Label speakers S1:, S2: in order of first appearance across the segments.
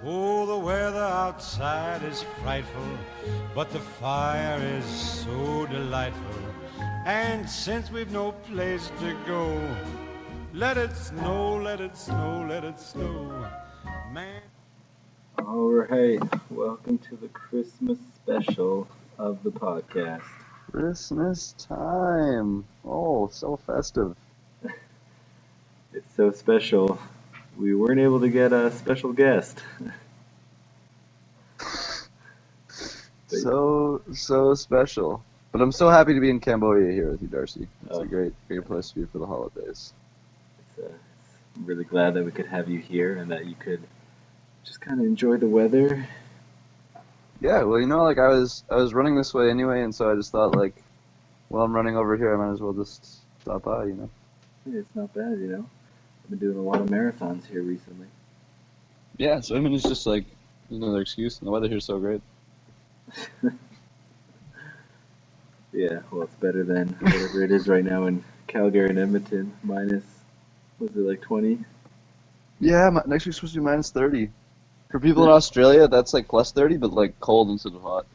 S1: Oh, the weather outside is frightful, but the fire is so delightful. And since we've no place to go, let it snow, let it snow, let it snow. Man.
S2: Alright, welcome to the Christmas special of the podcast.
S3: Christmas time. Oh, so festive.
S2: It's so special, we weren't able to get a special guest.
S3: So special. But I'm so happy to be in Cambodia here with you, Darcy. It's a great place to be for the holidays.
S2: I'm really glad that we could have you here and that you could just kind of enjoy the weather.
S3: Yeah, well, I was running this way anyway, and so I just thought, while I'm running over here, I might as well just stop by,
S2: Yeah, it's not bad, I've been doing a lot of marathons here recently.
S3: Yeah, so I mean, it's just another excuse, and the weather here's so great.
S2: Yeah, well, it's better than whatever it is right now in Calgary and Edmonton. Minus, was it like 20?
S3: Yeah, next week's supposed to be minus 30. For people in Australia, that's plus 30, but cold instead of hot.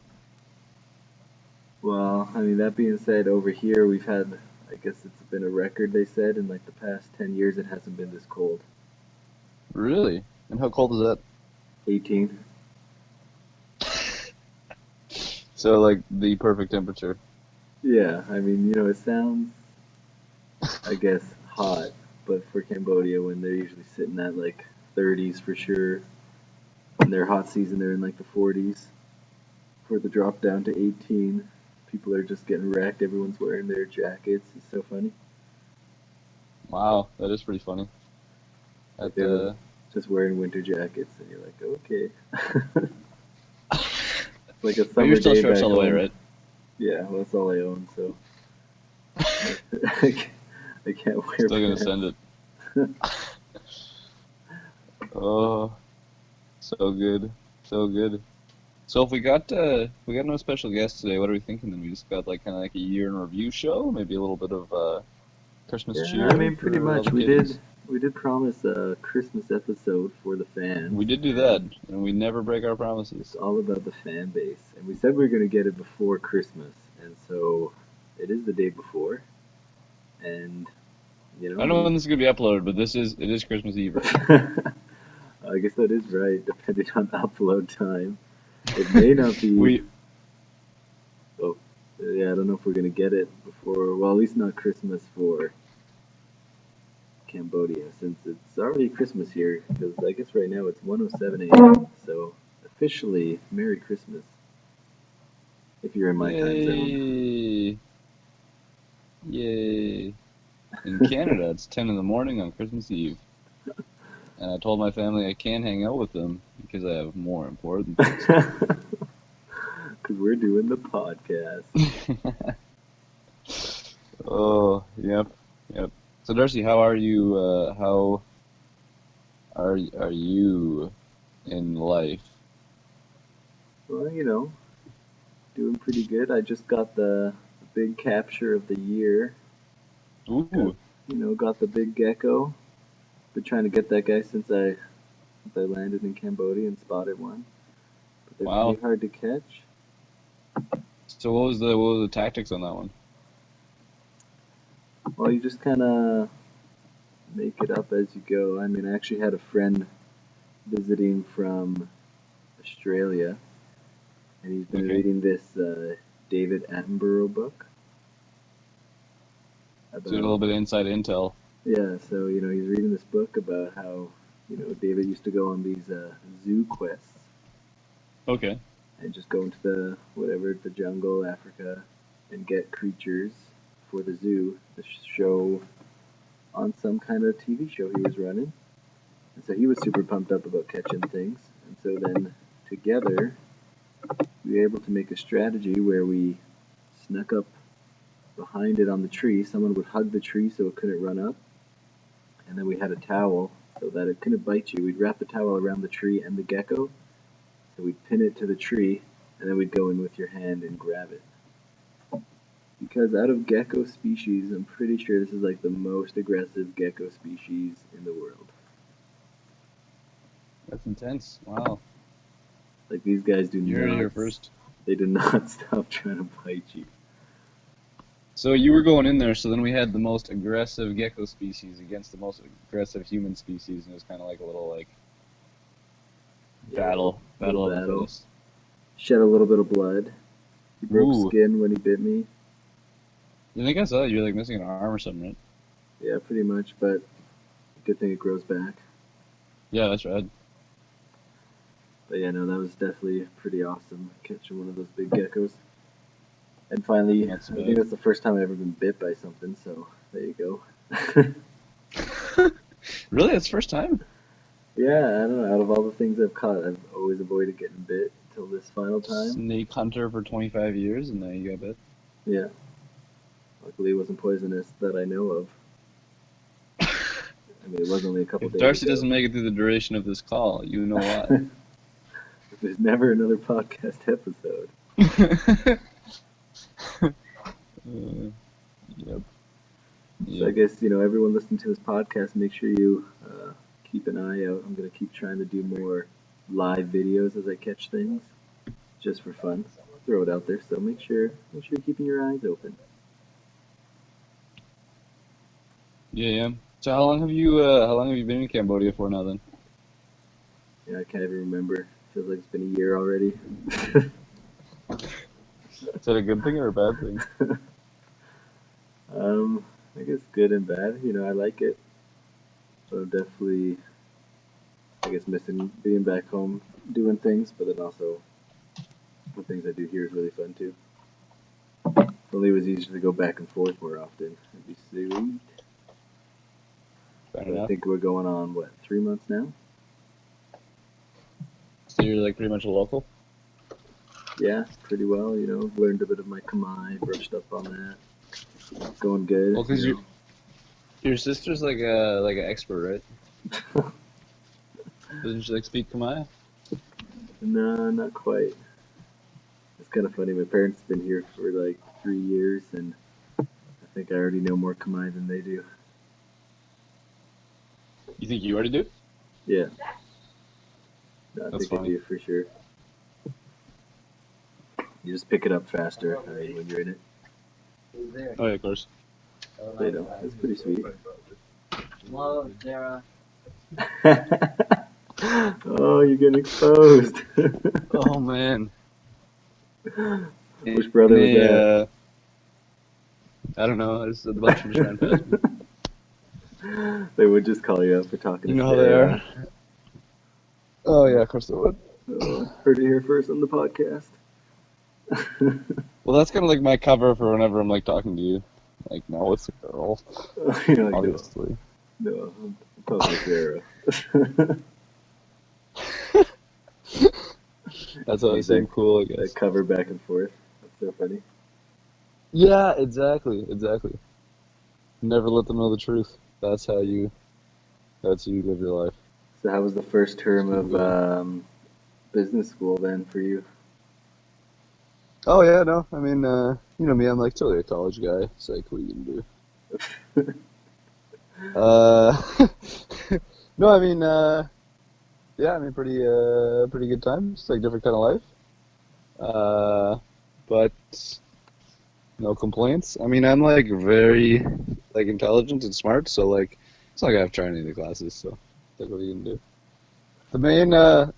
S2: Well, I mean, that being said, over here we've had, I guess it's been a record, they said, in the past 10 years it hasn't been this cold.
S3: Really? And how cold is that?
S2: 18.
S3: So, the perfect temperature.
S2: Yeah, I mean, it sounds, I guess, hot, but for Cambodia, when they're usually sitting at 30s for sure, in their hot season they're in the 40s. For the drop down to 18, people are just getting wrecked. Everyone's wearing their jackets. It's so funny.
S3: Wow, that is pretty funny.
S2: Just wearing winter jackets, and you're like, okay. It's like a
S3: But
S2: summer
S3: you're still
S2: day
S3: stretched
S2: back
S3: all the way,
S2: home.
S3: right?
S2: Yeah, well, that's all I own, so I can't wear
S3: Still gonna
S2: pants.
S3: send it. Oh, so good, so good. So if we got no special guest today, what are we thinking then? We just got kind of a year in review show, maybe a little bit of Christmas
S2: Yeah,
S3: cheer
S2: I mean, pretty
S3: for all
S2: much.
S3: the
S2: We
S3: kiddies.
S2: did promise a Christmas episode for the fans.
S3: We did do that, and we never break our promises.
S2: It's all about the fan base, and we said we were going to get it before Christmas, and so it is the day before, and
S3: I don't know when this is gonna be uploaded, but it is Christmas Eve.
S2: I guess that is right, depending on upload time. It may not be. Oh, yeah, I don't know if we're gonna get it before. Well, at least not Christmas for Cambodia, since it's already Christmas here. Because I guess right now it's 1:07 a.m. So officially, Merry Christmas. If you're in my time zone.
S3: Yay! In Canada, it's 10 in the morning on Christmas Eve. And I told my family I can't hang out with them because I have more important things.
S2: Because we're doing the podcast.
S3: Oh, yep. So Darcy, how are you? How are you in life?
S2: Well, doing pretty good. I just got the big capture of the year.
S3: Ooh.
S2: Got the big gecko. Been trying to get that guy since I landed in Cambodia and spotted one. But they're pretty hard to catch.
S3: So what was the tactics on that one?
S2: Well, you just kind of make it up as you go. I mean, I actually had a friend visiting from Australia, and he's been reading this David Attenborough book.
S3: So a little bit of inside intel.
S2: Yeah, so he's reading this book about how David used to go on these zoo quests.
S3: Okay.
S2: And just go into the jungle, Africa, and get creatures for the zoo to show on some kind of TV show he was running. And so he was super pumped up about catching things. And so then together we were able to make a strategy where we snuck up behind it on the tree. Someone would hug the tree so it couldn't run up. And then we had a towel so that it couldn't bite you. We'd wrap the towel around the tree and the gecko. So we'd pin it to the tree, and then we'd go in with your hand and grab it. Because out of gecko species, I'm pretty sure this is the most aggressive gecko species in the world.
S3: That's intense. Wow.
S2: Like these guys do
S3: You're
S2: not.
S3: your first.
S2: They do not stop trying to bite you.
S3: So you were going in there, so then we had the most aggressive gecko species against the most aggressive human species, and it was kind of like a little like
S2: Yeah,
S3: battle
S2: little
S3: of the
S2: battle.
S3: fittest.
S2: Shed a little bit of blood. He broke
S3: Ooh.
S2: skin when he bit me.
S3: I think I saw that you were like missing an arm or something, right?
S2: Yeah, pretty much. But good thing it grows back.
S3: Yeah, that's right.
S2: But yeah, no, that was definitely pretty awesome catching one of those big geckos. And finally,
S3: Not so
S2: I
S3: bad.
S2: think that's the first time I've ever been bit by something. So there you go.
S3: Really? That's the first time?
S2: Yeah, I don't know. Out of all the things I've caught, I've always avoided getting bit until this final time.
S3: Snake hunter for 25 years, and now you got bit.
S2: Yeah. Luckily, it wasn't poisonous that I know of. I mean, it was only a couple
S3: If
S2: days
S3: Darcy
S2: ago.
S3: doesn't make it through the duration of this call, you know why.
S2: There's never another podcast episode.
S3: Yep.
S2: So I guess, everyone listening to this podcast, make sure you keep an eye out. I'm going to keep trying to do more live videos as I catch things, just for fun. Throw it out there. So make sure you're keeping your eyes open.
S3: Yeah. So how long have you been in Cambodia for now then?
S2: Yeah, I can't even remember. Feels like it's been a year already.
S3: Is that a good thing or a bad thing?
S2: I guess good and bad. I like it. So I'm definitely, I guess, missing being back home doing things, but then also the things I do here is really fun too. If only it was easier to go back and forth more often. That'd be sweet.
S3: Fair
S2: But I
S3: enough.
S2: think we're going on, 3 months now?
S3: So you're like pretty much a local?
S2: Yeah, pretty well. Learned a bit of my Khmer, brushed up on that. Going good.
S3: Well, because your sister's like an expert, right? Doesn't she like speak Khmer?
S2: No, not quite. It's kind of funny. My parents have been here for like 3 years, and I think I already know more Khmer than they do.
S3: You think you already do?
S2: Yeah. No, I
S3: That's
S2: think I
S3: funny.
S2: do for sure. You just pick it up faster when you're in it.
S3: Oh yeah, of course.
S2: It's pretty sweet.
S4: Hello, Sarah.
S2: Oh, you're getting exposed.
S3: Oh man.
S2: Which brother was that?
S3: I don't know. There's a bunch of just ran past me.
S2: They would just call you up for talking
S3: You
S2: to
S3: know how they
S2: Sarah.
S3: are. Oh yeah, of course they would.
S2: Heard it here first on the podcast.
S3: Well, that's kind of like my cover for whenever I'm like talking to you. Like, no, it's a girl,
S2: You're like,
S3: obviously.
S2: no, I'm talking to Sarah.
S3: That's how I seem cool, I
S2: That
S3: guess.
S2: cover back and forth. That's so funny.
S3: Yeah, exactly. Never let them know the truth. That's how you live your life.
S2: So how was the first term
S3: It's pretty
S2: of business school then for you?
S3: Oh yeah, no. I mean, you know me. I'm like totally a college guy. It's like, what are you gonna do? No, I mean, yeah, I mean, pretty good time. It's like different kind of life. But no complaints. I mean, I'm like very like intelligent and smart, so like it's not like I have to try any of the classes. So, like, what are you gonna do?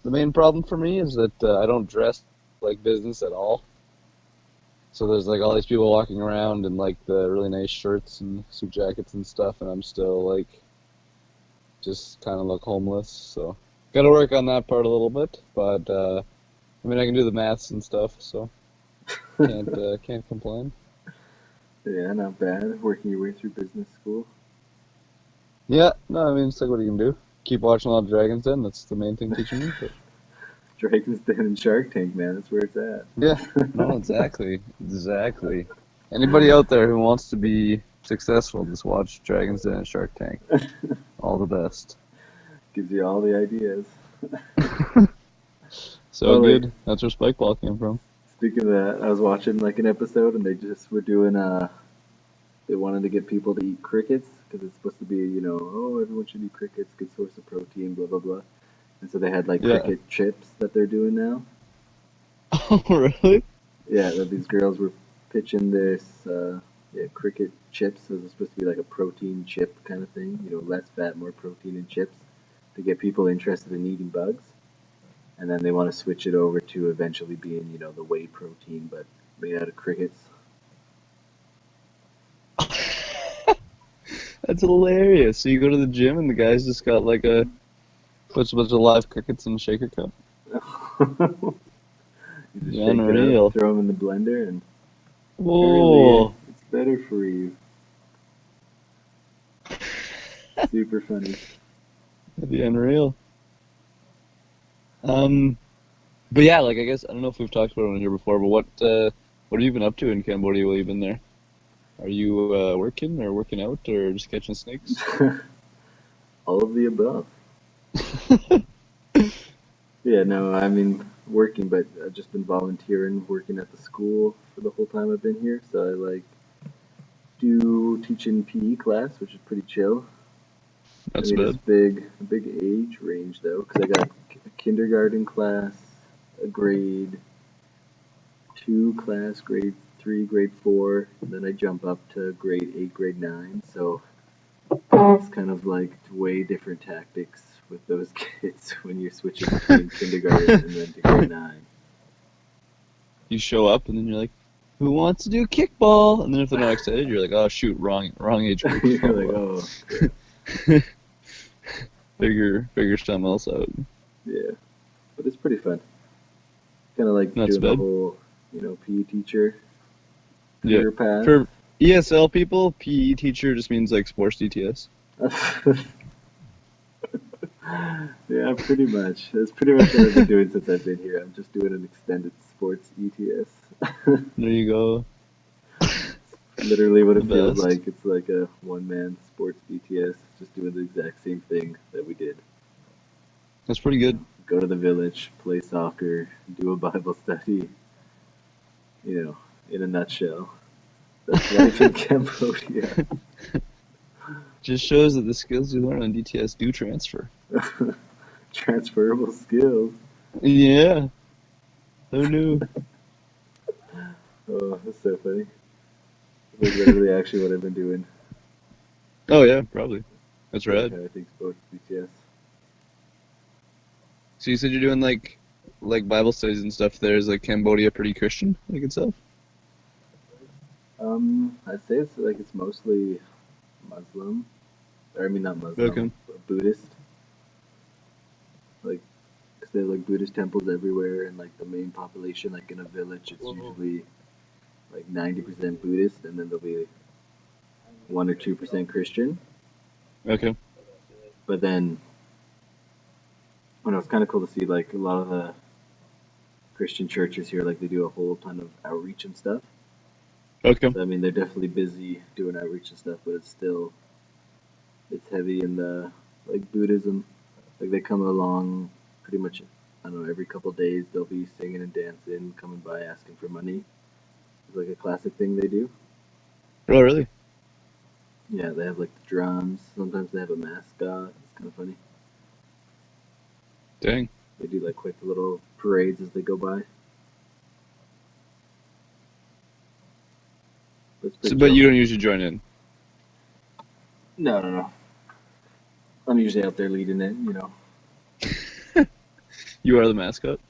S3: The main problem for me is that I don't dress like business at all. So there's like all these people walking around in like the really nice shirts and suit jackets and stuff, and I'm still like just kind of look homeless. So got to work on that part a little bit, but I mean I can do the maths and stuff, so can't complain.
S2: Yeah, not bad. Working your way through business school.
S3: Yeah, no, I mean it's like what are you gonna do? Keep watching a lot of Dragons Den. That's the main thing teaching me. But
S2: Dragon's Den and Shark Tank, man. That's where it's at.
S3: yeah, no, exactly. Anybody out there who wants to be successful, just watch Dragons Den and Shark Tank. All the best.
S2: Gives you all the ideas.
S3: So
S2: Well,
S3: good. That's where Spike Ball came from.
S2: Speaking of that, I was watching like an episode and they just were doing they wanted to get people to eat crickets because it's supposed to be, oh, everyone should eat crickets, good source of protein, blah blah blah. And so they had like
S3: Yeah.
S2: cricket chips that they're doing now.
S3: Oh, really?
S2: Yeah, that these girls were pitching this cricket chips. So it's supposed to be like a protein chip kind of thing. Less fat, more protein in chips to get people interested in eating bugs. And then they want to switch it over to eventually being, the whey protein, but made out of crickets.
S3: That's hilarious. So you go to the gym and the guy's just got like a bunch of live crickets in a shaker cup.
S2: You just
S3: Yeah,
S2: shake it up,
S3: unreal.
S2: throw them in the blender, and apparently
S3: Whoa.
S2: it's better for you. Super funny.
S3: That'd be unreal. Um, but yeah, like I guess I don't know if we've talked about it on here before, but what have you been up to in Cambodia while you've been there? Are you working or working out or just catching snakes?
S2: All of the above. Yeah, no, I mean working, but I've just been volunteering, working at the school for the whole time I've been here. So I like do teaching PE class, which is pretty chill. I
S3: That's
S2: mean, it's
S3: bad.
S2: a big age range though, because I got a kindergarten class, a grade 2 class, grade 3, grade 4, and then I jump up to grade 8, grade 9. So it's kind of like way different tactics with those kids when you're switching between kindergarten and then to grade 9.
S3: You show up and then you're like, who wants to do kickball? And then if they're not excited, you're like, oh shoot, wrong age group.
S2: You're like, oh, crap.
S3: Figure something else out.
S2: Yeah, but it's pretty fun. Kind of like
S3: That's
S2: doing the
S3: bad.
S2: whole, PE teacher
S3: Yeah.
S2: career path.
S3: For ESL people, PE teacher just means like sports DTS.
S2: Yeah, pretty much. That's pretty much what I've been doing since I've been here. I'm just doing an extended sports ETS.
S3: There you go.
S2: Literally what
S3: The
S2: it feels
S3: best.
S2: like. It's like a one-man sports ETS, just doing the exact same thing that we did.
S3: That's pretty good.
S2: Go to the village, play soccer, do a Bible study. In a nutshell. That's life in Cambodia.
S3: Just shows that the skills you learn on DTS do transfer.
S2: Transferable skills.
S3: Yeah. Who knew?
S2: Oh, that's so funny. That's literally actually what I've been doing.
S3: Oh yeah, probably. That's
S2: Like
S3: rad.
S2: how I think sports ETS.
S3: So you said you're doing like Bible studies and stuff there. Is like Cambodia pretty Christian like itself?
S2: I'd say it's mostly Muslim. Or I mean not
S3: Okay.
S2: Muslim, but Buddhist. Like, 'cause they have like Buddhist temples everywhere, and like the main population, like in a village, it's usually like 90% Buddhist, and then there'll be 1 or 2% Christian.
S3: Okay.
S2: But then, I know it's kind of cool to see like a lot of the Christian churches here, like they do a whole ton of outreach and stuff.
S3: Okay.
S2: So I mean, they're definitely busy doing outreach and stuff, but it's heavy in the like Buddhism. Like they come along pretty much, I don't know, every couple days they'll be singing and dancing, coming by asking for money. It's like a classic thing they do.
S3: Oh really?
S2: Yeah, they have like the drums. Sometimes they have a mascot. It's kind of funny.
S3: Dang.
S2: They do like quick little parades as they go by. But it's
S3: So,
S2: pretty
S3: but
S2: chill.
S3: you don't usually join in.
S2: No, no, no. I'm usually out there leading it.
S3: You are the mascot.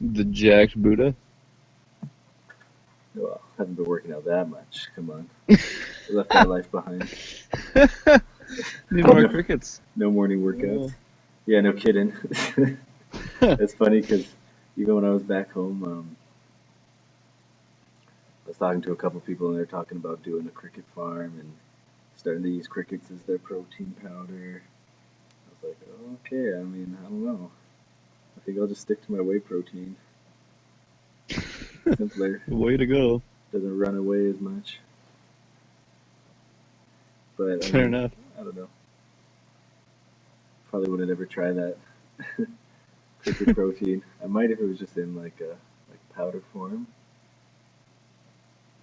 S3: The jacked Buddha.
S2: Well, haven't been working out that much. Come on. I left that life behind.
S3: Need more
S2: No,
S3: crickets.
S2: no morning workouts. Yeah, no kidding. It's funny because even when I was back home, I was talking to a couple people and they're talking about doing a cricket farm and starting to use crickets as their protein powder. I was like, oh, okay, I mean, I don't know. I think I'll just stick to my whey protein. Simpler.
S3: Way to go.
S2: Doesn't run away as much. But I
S3: Fair
S2: mean,
S3: enough.
S2: I don't know. Probably wouldn't ever try that. Cricket protein. I might if it was just in like powder form.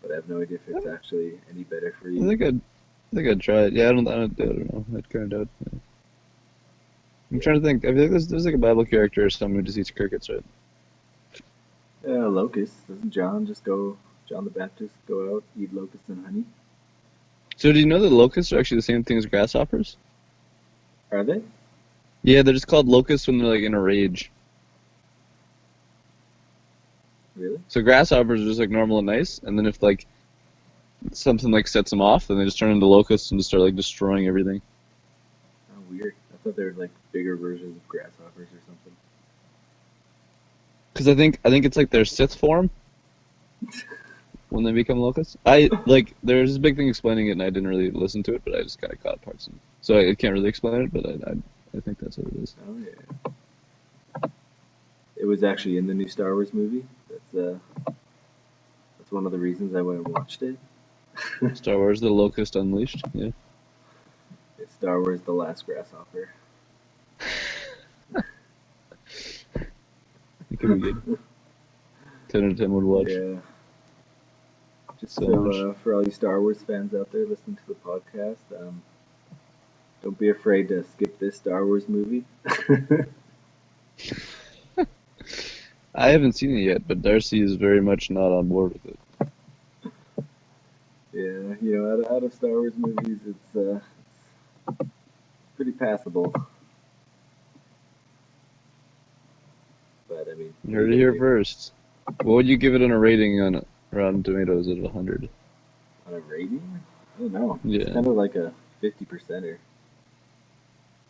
S2: But I have no idea if it's actually any better for
S3: I
S2: you.
S3: think I think I'd try it. Yeah, I don't know. I'd kind of doubt. Yeah. I'm trying to think. I feel like there's like a Bible character or someone who just eats crickets, right?
S2: Yeah, locusts. Doesn't John the Baptist go out, eat locusts and honey?
S3: So do you know that locusts are actually the same thing as grasshoppers?
S2: Are they?
S3: Yeah, they're just called locusts when they're like in a rage.
S2: Really?
S3: So grasshoppers are just like normal and nice, and then if like something like sets them off, then they just turn into locusts and just start like destroying everything.
S2: Oh, weird. I thought they were like bigger versions of grasshoppers or something.
S3: Because I think it's like their Sith form when they become locusts. I like there's this big thing explaining it, and I didn't really listen to it, but I just kind of caught parts of it. So I can't really explain it, but I think that's what it is.
S2: Oh yeah. It was actually in the new Star Wars movie. That's one of the reasons I went and watched it.
S3: Star Wars: The Locust Unleashed. Yeah.
S2: It's Star Wars: The Last Grasshopper.
S3: It could be good. 10 out of 10 would watch.
S2: Yeah. Just
S3: So
S2: so
S3: much.
S2: for all you Star Wars fans out there listening to the podcast, don't be afraid to skip this Star Wars movie.
S3: I haven't seen it yet, but Darcy is very much not on board with it.
S2: Yeah, you know, out of Star Wars movies, it's pretty passable. But I mean,
S3: You heard it here first. What would you give it on a rating on Rotten Tomatoes out of 100?
S2: on a rating, I don't know.
S3: Yeah.
S2: It's kind of like a 50%er.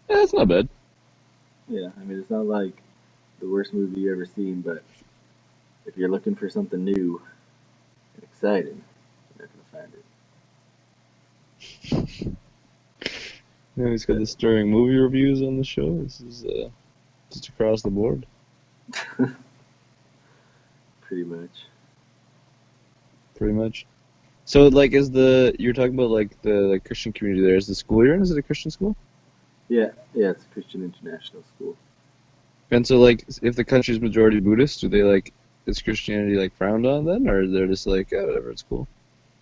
S3: Yeah, that's not bad.
S2: Yeah, I mean, it's not like the worst movie you've ever seen, but if you're looking for something new and exciting, you're not gonna find it.
S3: Yeah, he's got the stirring movie reviews on the show. This is just across the board.
S2: Pretty much.
S3: Pretty much. So, like, you're talking about like the like Christian community there? Is the school you're in? Is it a Christian school?
S2: Yeah, it's a Christian international school.
S3: And so, like, if the country's majority Buddhist, do they like is Christianity like frowned on then, or they're just like, oh, whatever, it's cool?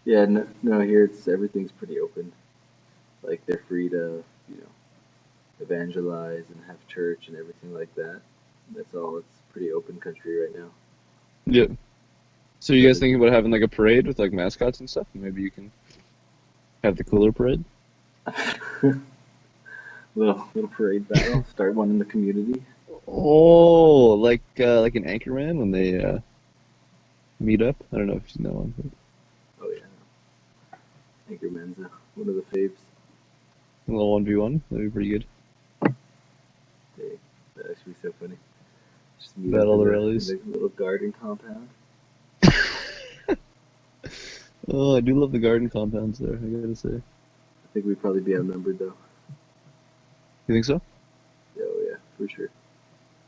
S2: Yeah, no, here everything's pretty open. Like they're free to, evangelize and have church and everything like that. That's all. It's a pretty open country right now.
S3: Yeah. So, you guys thinking about having like a parade with like mascots and stuff? Maybe you can have the cooler parade.
S2: little parade battle. Start one in the community.
S3: Oh, like an Anchorman when they meet up. I don't know if you know one. But...
S2: Oh yeah, Anchorman's one of the faves.
S3: A little 1v1. That'd be pretty good.
S2: Hey, that'd actually be so funny. Just meet
S3: Battle
S2: up
S3: the
S2: in
S3: rallies.
S2: the little garden compound.
S3: Oh, I do love the garden compounds there, I gotta say.
S2: I think we'd probably be outnumbered though.
S3: You think so?
S2: Oh yeah, for sure.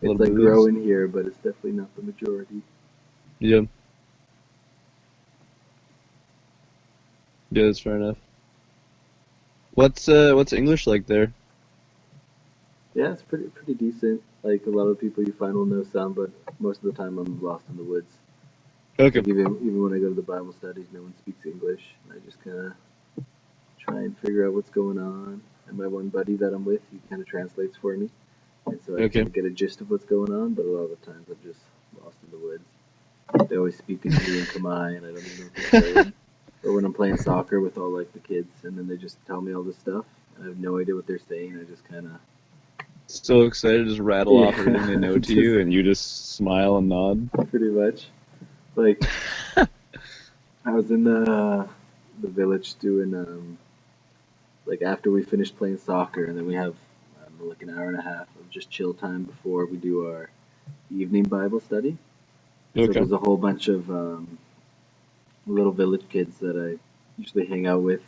S3: Little
S2: It's like
S3: booths.
S2: growing here, but it's definitely not the majority.
S3: Yeah. Yeah, that's fair enough. What's English like there?
S2: Yeah, it's pretty decent. Like a lot of people you find will know some, but most of the time I'm lost in the woods.
S3: Okay.
S2: Like even when I go to the Bible studies, no one speaks English. And I just kind of try and figure out what's going on. And my one buddy that I'm with, he kind of translates for me, and so I
S3: Okay.
S2: kind of get a gist of what's going on. But a lot of the times I'm just lost in the woods. They always speak to me in Khmer, and I don't even know what they're saying. Or when I'm playing soccer with all like the kids, and then they just tell me all this stuff, and I have no idea what they're saying. I just kind of
S3: So excited to just rattle off
S2: Yeah.
S3: everything they know to you, and you just smile and nod.
S2: pretty much. Like I was in the village doing like after we finished playing soccer, and then we have like an hour and a half of just chill time before we do our evening Bible study. So
S3: Okay.
S2: there's a whole bunch of little village kids that I usually hang out with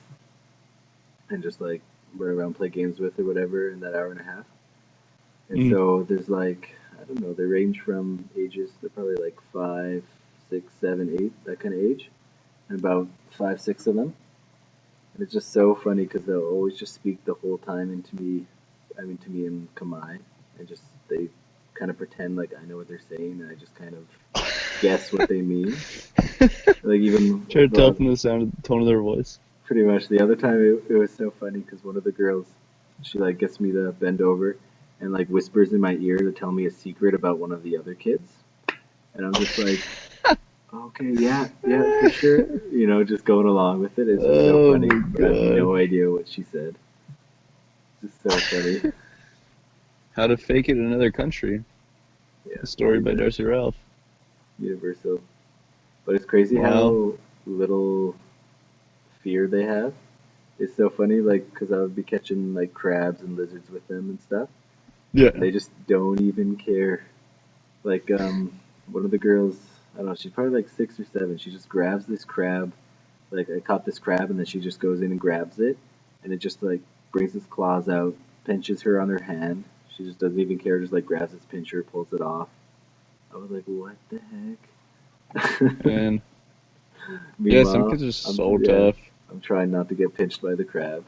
S2: and just like run around, play games with, or whatever in that hour and a half. And
S3: Mhm.
S2: so there's like, I don't know, they range from ages, they're probably like 5, 6, 7, 8, that kind of age, and about 5, 6 of them. And it's just so funny because they'll always just speak the whole time to me in Khmer, and just they kind of pretend like I know what they're saying, and I just kind of guess what they mean. Like even
S3: Try to tell
S2: well,
S3: from the sound, the tone of their voice.
S2: Pretty much. The other time it was so funny because one of the girls, she like gets me to bend over and like whispers in my ear to tell me a secret about one of the other kids, and I'm just like, okay, yeah, yeah, for sure. Just going along with it. It's just so
S3: Oh
S2: funny,
S3: my
S2: but I have
S3: god.
S2: no idea what she said. It's just so funny.
S3: How to Fake It in Another Country.
S2: Yeah,
S3: A story by
S2: either
S3: Darcy Ralph.
S2: universal. But it's crazy
S3: Wow.
S2: how little fear they have. It's so funny, like, because I would be catching like crabs and lizards with them and stuff, and
S3: Yeah.
S2: they just don't even care. Like, one of the girls, I don't know, she's probably like 6 or 7. She just grabs this crab. Like, I caught this crab, and then she just goes in and grabs it, and it just like brings its claws out, pinches her on her hand. She just doesn't even care, just like grabs its pincher, pulls it off. I was like, what the heck?
S3: And yeah, some
S2: Meanwhile,
S3: kids are
S2: I'm
S3: so
S2: yeah,
S3: tough.
S2: I'm trying not to get pinched by the crab,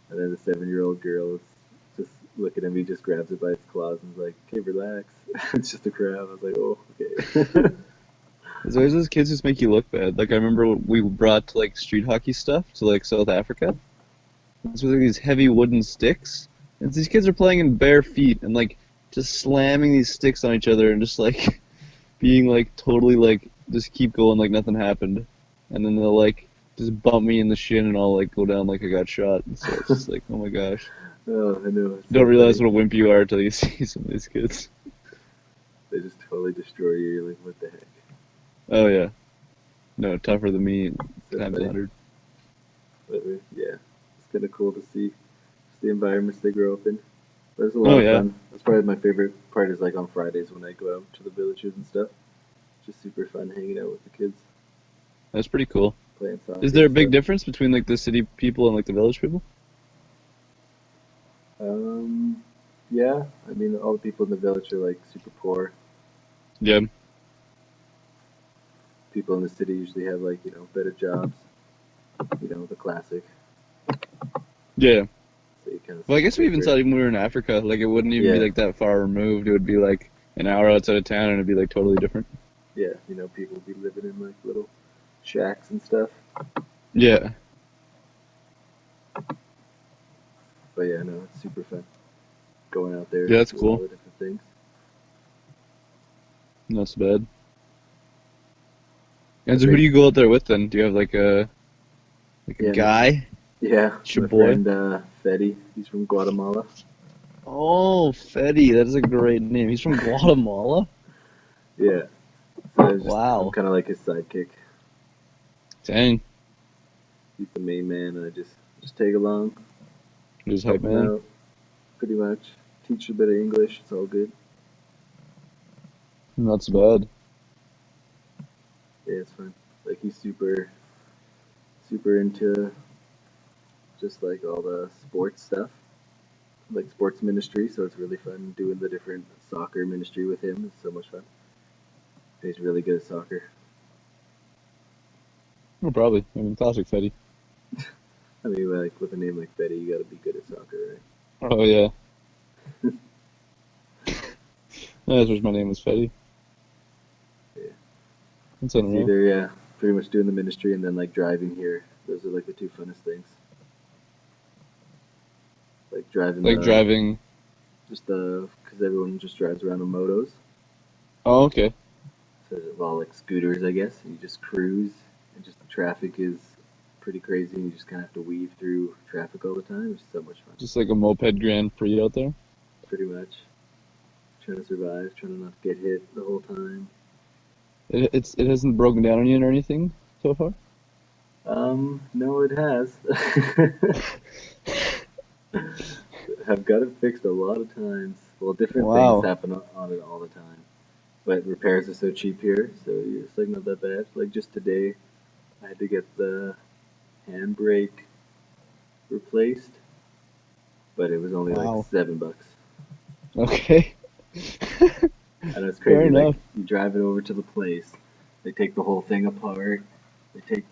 S2: and then the 7-year-old girl is just looking at me, just grabs it by its claws and is like, "Okay, relax. It's just a crab." I was like, "Oh, okay."
S3: There's always those kids who just make you look bad. Like I remember we brought like street hockey stuff to like South Africa. It's with like, these heavy wooden sticks. And these kids are playing in bare feet and like just slamming these sticks on each other and just like being like totally like just keep going like nothing happened. And then they'll like just bump me in the shin and I'll like go down like I got shot. And so it's just like, oh my gosh.
S2: Oh, I know, it's
S3: You don't
S2: so
S3: realize
S2: funny.
S3: what a wimp you are till you see some of these kids.
S2: They just totally destroy you. You're like, "What the heck?"
S3: Oh yeah. No, tougher than me
S2: So
S3: times a
S2: funny.
S3: 100.
S2: But yeah, it's kind of cool to see just the environments they grow up in. But it's a lot
S3: Oh
S2: of
S3: yeah.
S2: fun. That's probably my favorite part is like on Fridays when I go out to the villages and stuff. Just super fun hanging out with the kids,
S3: That's pretty cool.
S2: playing
S3: Is
S2: soccer
S3: there
S2: and
S3: a big
S2: stuff.
S3: difference between like the city people and like the village people?
S2: Um, yeah, I mean, all the people in the village are like super poor.
S3: Yeah.
S2: People in the city usually have like, better jobs, the classic.
S3: Yeah.
S2: So you kind of
S3: Well, I
S2: see the
S3: guess we even saw
S2: difference.
S3: it even when we were in Africa. Like, it wouldn't even be
S2: Yeah,
S3: like that far removed. It would be like an hour outside of town, and it'd be like totally different.
S2: yeah, people be living in like little shacks and stuff.
S3: Yeah,
S2: But yeah, no, it's super fun going out there,
S3: yeah, that's
S2: doing all
S3: cool.
S2: the different things.
S3: Not so bad.
S2: My
S3: And so, who do
S2: big,
S3: you go out there with then? Do you have like a
S2: yeah,
S3: guy?
S2: yeah,
S3: It's your
S2: my
S3: boy.
S2: friend Fetty, he's from Guatemala.
S3: Oh, Fetty, that is a great name. He's from Guatemala.
S2: Yeah, so I'm
S3: Wow.
S2: kind of like his sidekick.
S3: Dang,
S2: He's the main man, and I just tag along,
S3: he's hype
S2: help him
S3: man.
S2: out, pretty much. Teach a bit of English. It's all good.
S3: Not so bad.
S2: Yeah, it's fun. Like he's super into just like all the sports stuff, like sports ministry. So it's really fun doing the different soccer ministry with him. It's so much fun. He's really good at soccer.
S3: Oh, probably. I mean, classic Fetty.
S2: I mean, like with a name like Betty, you got to be good at soccer,
S3: Oh yeah. That's what my name was Fetty.
S2: right? Yeah.
S3: That's
S2: It's
S3: unreal.
S2: either pretty much doing the ministry and then like driving here. Those are like the two funnest things. Like driving
S3: Like driving.
S2: because everyone just drives around on motos.
S3: Oh, okay.
S2: So well, like scooters, I guess. And you just cruise, and just the traffic is pretty crazy, and you just kind of have to weave through traffic all the time. It's so much fun.
S3: Just like a moped Grand Prix out there.
S2: Pretty much trying to survive, trying to not get hit the whole time.
S3: It hasn't broken down on you or anything so far.
S2: No, it has. I've got it fixed a lot of times. Well, different things
S3: Wow.
S2: happen on it all the time. But repairs are so cheap here, so it's like not that bad. Like just today, I had to get the handbrake replaced, but it was only like
S3: Wow.
S2: $7.
S3: Okay.
S2: I know it's
S3: Fair
S2: crazy. Like
S3: enough.
S2: you drive it over to the place, they take the whole thing apart. They take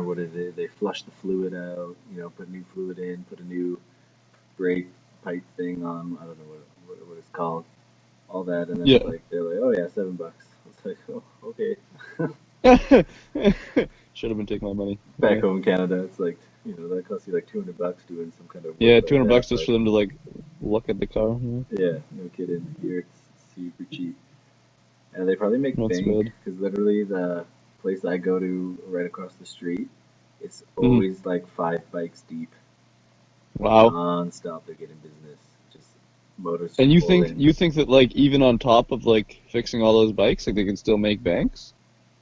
S2: what is it? They flush the fluid out. Put new fluid in, put a new brake pipe thing on. I don't know what it's called. All that, and then it's
S3: Yeah.
S2: like they're like, oh yeah, $7. I was like, oh okay.
S3: Should have been taking my money.
S2: Back
S3: Yeah,
S2: home in Canada, it's like, that costs you like $200 doing some kind of work
S3: yeah,
S2: like that.
S3: $200 just for them to like look at the car. Yeah,
S2: Yeah, no kidding. Here it's super cheap. And they probably make
S3: that's
S2: bank
S3: bad.
S2: because literally the place I go to right across the street, it's
S3: Hmm.
S2: always like 5 bikes deep.
S3: Wow.
S2: Non-stop, they're getting business. Just motors
S3: And
S2: just pull in.
S3: you think that like even on top of like fixing all those bikes, like they can still make banks?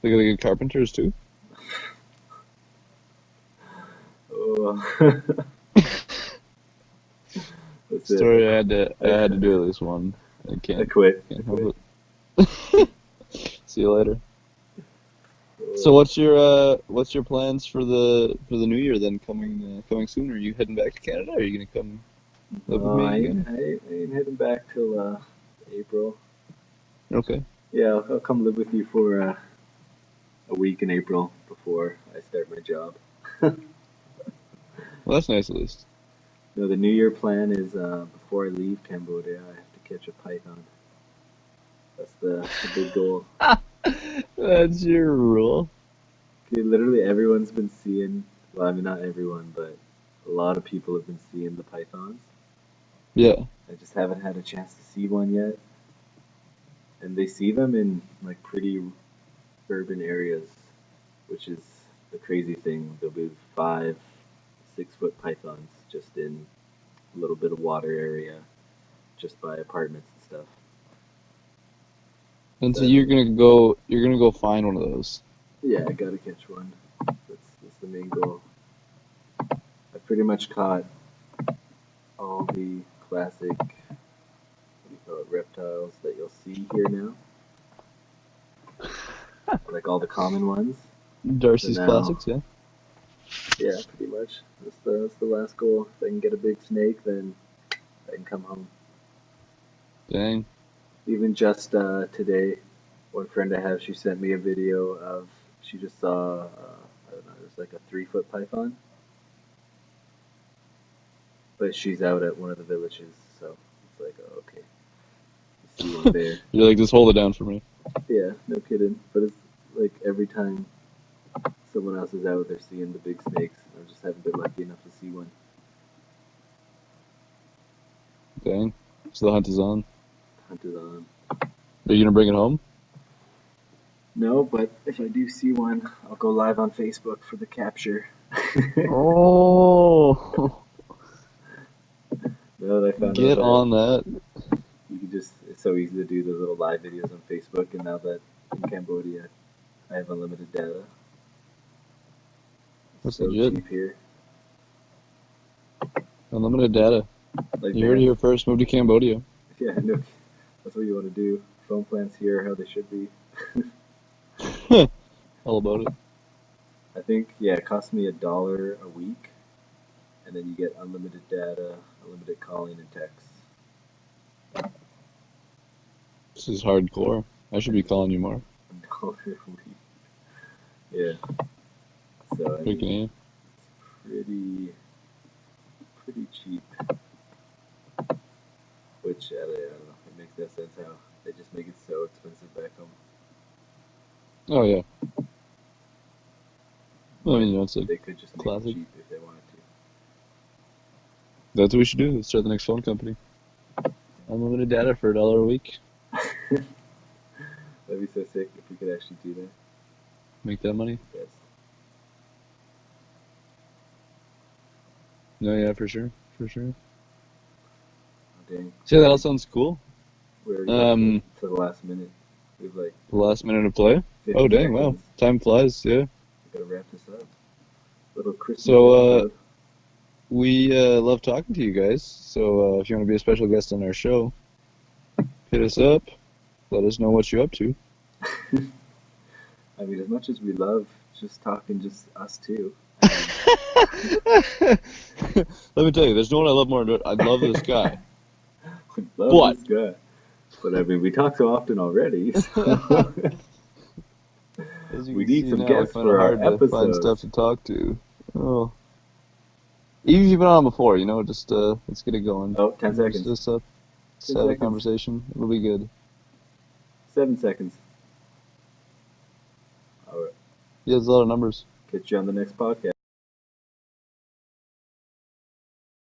S3: Like they get carpenters too?
S2: Oh, that's it.
S3: Story I
S2: I,
S3: had to do at least one. I
S2: I
S3: can't
S2: quit. I
S3: can't
S2: quit.
S3: help it. See you later. So
S2: Oh,
S3: what's your plans for the new year then coming soon? Are you heading back to Canada? Are you gonna come live with
S2: no,
S3: me again?
S2: I ain't heading back till April.
S3: Okay.
S2: Yeah, I'll come live with you for a week in April before I start my job.
S3: Well, that's nice at least.
S2: No, the New Year plan is before I leave Cambodia, I have to catch a python. That's the big goal.
S3: That's your rule.
S2: Okay, literally everyone's been seeing. Well, I mean not everyone, but a lot of people have been seeing the pythons.
S3: Yeah.
S2: I just haven't had a chance to see one yet. And they see them in like pretty urban areas, which is the crazy thing. There'll be 5, 6 foot pythons just in a little bit of water area, just by apartments and stuff.
S3: And so
S2: So
S3: you're gonna go find one of those.
S2: yeah, I gotta catch one. That's the main goal. I pretty much caught all the classic, what do you call it, reptiles that you'll see here now, like all the common ones. So
S3: Darcy's
S2: now,
S3: Classics, yeah.
S2: yeah, pretty much that's the last goal. If I can get a big snake, then I can come home.
S3: Dang.
S2: Even just today, one friend I have, she sent me a video of she just saw I don't know, it was like a 3 foot python, but she's out at one of the villages, so it's like, oh, okay, you see one there.
S3: You're like, just hold it down for me.
S2: Yeah, no kidding. But it's like every time someone else is out, they're seeing the big snakes. I just haven't been lucky enough to see one.
S3: Dang. So the hunt is on.
S2: Hunt is on.
S3: Are you gonna bring it home?
S2: No, but if I do see one, I'll go live on Facebook for the capture.
S3: Oh,
S2: Now that I found out
S3: get
S2: that
S3: on that.
S2: you can just, it's so easy to do the little live videos on Facebook, and now that in Cambodia I have unlimited data, it's
S3: That's
S2: so
S3: legit.
S2: cheap here.
S3: Unlimited data.
S2: Like
S3: You
S2: they
S3: heard it
S2: have,
S3: here first. Move to Cambodia.
S2: yeah, no, that's what you want to do. Phone plans here, how they should be.
S3: All about it.
S2: I think, yeah, it costs me $1 a week, and then you get unlimited data, unlimited calling and text.
S3: This is hardcore. I should be calling you more.
S2: $1 a week. Yeah. So I mean,
S3: Freaking A.
S2: pretty pretty cheap. Which I don't know. It makes no sense how they just make it so expensive back home.
S3: Oh yeah. Well, I
S2: But
S3: mean, it's a
S2: they could just make it
S3: classic.
S2: cheap if they wanted
S3: That's what we should do. Let's start the next phone company. Unlimited data for $1 a week.
S2: to. That'd be so sick if we could actually do that.
S3: Make that money.
S2: Yes.
S3: No, yeah, for sure. For sure.
S2: Oh, dang.
S3: See, that all sounds cool.
S2: We're already
S3: Um,
S2: to the last minute. We've like
S3: the last minute of play.
S2: 50
S3: Oh, dang, wow.
S2: seconds.
S3: Time flies, yeah.
S2: We gotta wrap this up. Little Christmas
S3: So,
S2: episode.
S3: we love talking to you guys. So, if you want to be a special guest on our show, hit us up. Let us know what you're up to.
S2: I mean, as much as we love just talking, just us two. Um,
S3: Let me tell you, there's no one I love more than I love this guy.
S2: we love
S3: But
S2: this guy. But I mean, we talk so often already. So
S3: as you
S2: we
S3: can
S2: need
S3: see
S2: some
S3: now, I
S2: guests
S3: find it
S2: for our
S3: hard to find
S2: episodes.
S3: stuff to talk to. Oh, even if you've been on before, just let's get it going.
S2: Oh, 10
S3: Just,
S2: seconds.
S3: just,
S2: 10
S3: just have a
S2: seconds.
S3: conversation. It'll be good.
S2: 7 seconds. All right.
S3: Yeah, there's a lot of numbers.
S2: Okay. Catch you on the next podcast.